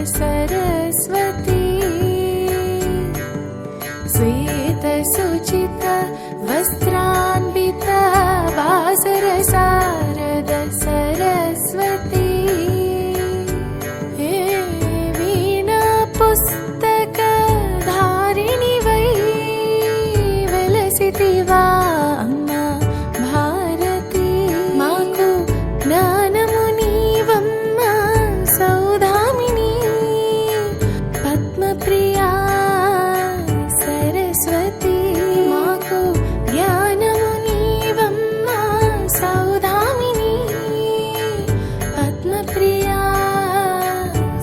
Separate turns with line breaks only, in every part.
सरस्वती श्वेतसुचित वस्त्रान्विता वासरसारद सरस्वती वीणा पुस्तकधारिणि वै विलसिति वा अम्मा भारती माकु ज्ञानमुनीवम्म सौधामिनी पद्मप्रिया सरस्वती माकु ज्ञानमुनीवम्म सौधामिनी पद्मप्रिया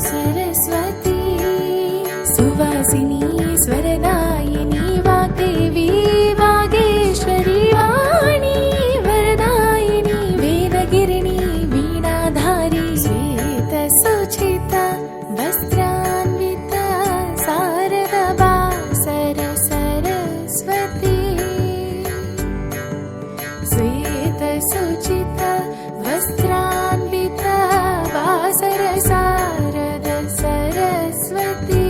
सरस्वती सुवासिनी स्वरदायिनी वाग्देवी वागेश्वरी वाणी वरदायिनी वेदगिरिणी वीणाधारी श्वेतसुचिता वस्त्रान्विता शारदाबासर सरस्वती श्वेतसुचिता वस्त्रान्विता वासर शारद सरस्वती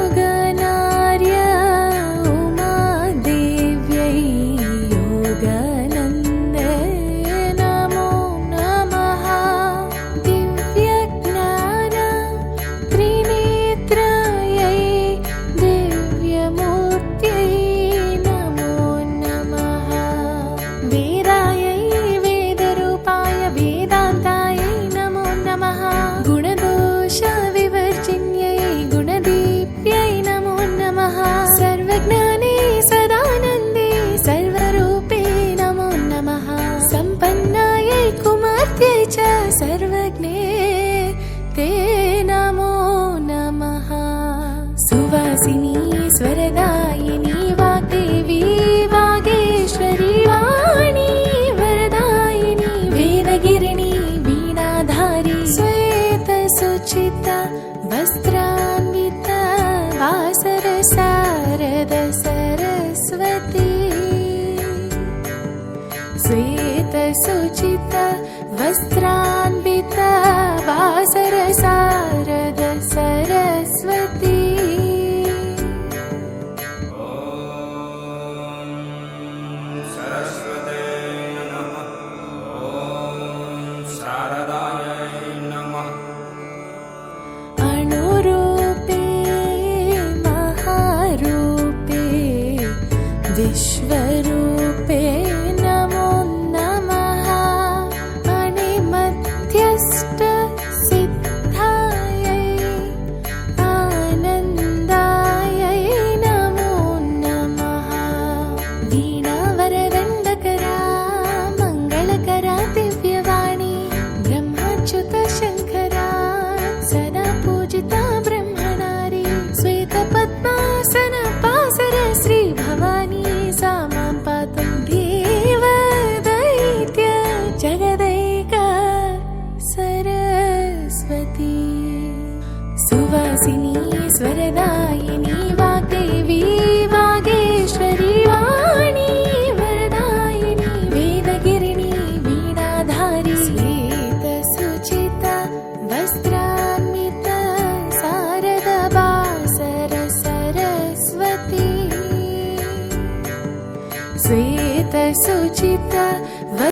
योगनार्य उमादेव्यै योगानन्दे नमो नमः दिव्यज्ञान त्रिनेत्रायै दिव्यमूर्त्यै नमो नमः वेदायै वेदरूपाय वेदान्तायै नमो नमः गुणदोषविवर्जिन्यै गुणदीप्यै नमो नमः सर्वज्ञाने सदानन्दे सर्वरूपे नमो नमः सम्पन्नायै कुमार्त्यै च सर्वज्ञे ते नमो नमः सुवासिनी स्वरदायिनी वाग्देवी वागेश्वरी वाणी वरदायिनी वेदगिरिणी वीणाधारी श्वेतसुचिता वस्त्रान्विता वासर शारद सरस्वती श्वेतसुचिता वस्त्रान्विता वासर शारद सरस्वती
सरस्वते नमः। ॐ शारदायै नमः।
अणुरूपे महारूपे विश्वरूपे नमो नमः अणिमध्यस्थ सिद्धायै आनन्दायै नमो नमः वीणावरदण्डकरा मङ्गलकरा दिव्यवाणी ब्रह्माच्युत शङ्करा सदा पूजिता ब्रह्मणारी श्वेतपद्मासन पासर श्रीभवानी सा मां पातुं देवदैत्य जगदैका सरस्वती सुवासिनी स्वरदायिनी वाग्देवी वागेश्वरी वाणी वरदायिनी वेदगिरिणी वीणाधारी श्वेतसुचिता वस्त्रान्विता शारदाबासर सरस्वती श्वेतसुचिता